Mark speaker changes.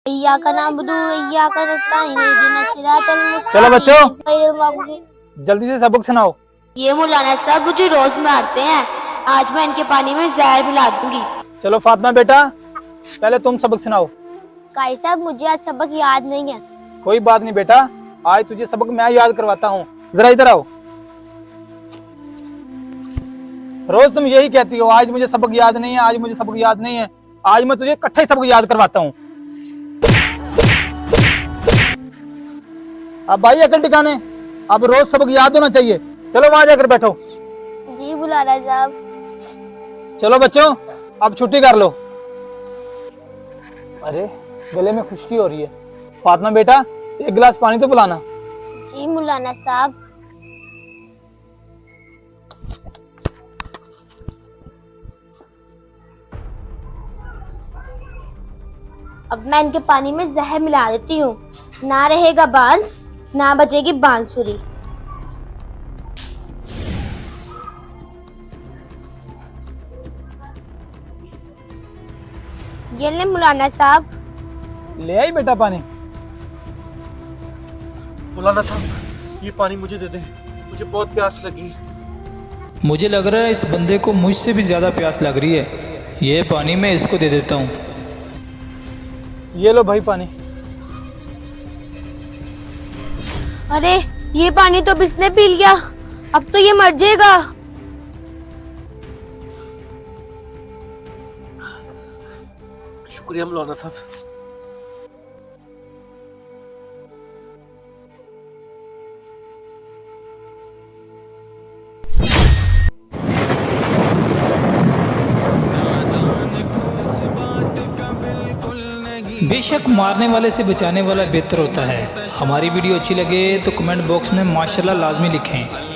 Speaker 1: इय्याका नअबुदु व इय्याका नस्तईन इहदिनस सिरातल
Speaker 2: चलो बच्चों
Speaker 1: मुस्तकीम।
Speaker 2: जल्दी से सबक सुनाओ।
Speaker 1: ये मौलाना साहब मुझे रोज मारते हैं, आज मैं इनके पानी में जहर मिला दूंगी।
Speaker 2: चलो फातिमा बेटा पहले तुम सबक सुनाओ।
Speaker 1: काई साहब मुझे आज सबक याद नहीं है।
Speaker 2: कोई बात नहीं बेटा, आज तुझे सबक मैं याद करवाता हूँ। जरा इधर आओ। रोज तुम यही कहती हो आज मुझे सबक याद नहीं है, आज मुझे सबक याद नहीं है। आज मैं तुझे इकट्ठा ही सबक याद करवाता हूँ। अब भाई अकल टिकाने, अब रोज सबक याद होना चाहिए। चलो वहां जाकर बैठो।
Speaker 1: जी मौलाना साहब।
Speaker 2: चलो बच्चों अब छुट्टी कर लो। अरे गले में खुश्की हो रही है। फातिमा बेटा एक गिलास पानी तो पिलाना।
Speaker 1: जी मौलाना साहब। अब मैं इनके पानी में जहर मिला देती हूँ, ना रहेगा बांस ना बजेगी बांसुरी। ये ले मौलाना साहब।
Speaker 2: ले आई बेटा पानी।
Speaker 3: मौलाना साहब ये पानी मुझे दे दें, मुझे बहुत प्यास लगी।
Speaker 4: मुझे लग रहा है इस बंदे को मुझसे भी ज़्यादा प्यास लग रही है। ये पानी मैं इसको दे देता हूँ।
Speaker 2: ये लो भाई पानी।
Speaker 1: अरे ये पानी तो बिस्ने पी लिया, अब तो ये मर जाएगा।
Speaker 3: शुक्रिया मौलाना साहब।
Speaker 4: बेशक मारने वाले से बचाने वाला बेहतर होता है। हमारी वीडियो अच्छी लगे तो कमेंट बॉक्स में माशाल्लाह लाजमी लिखें।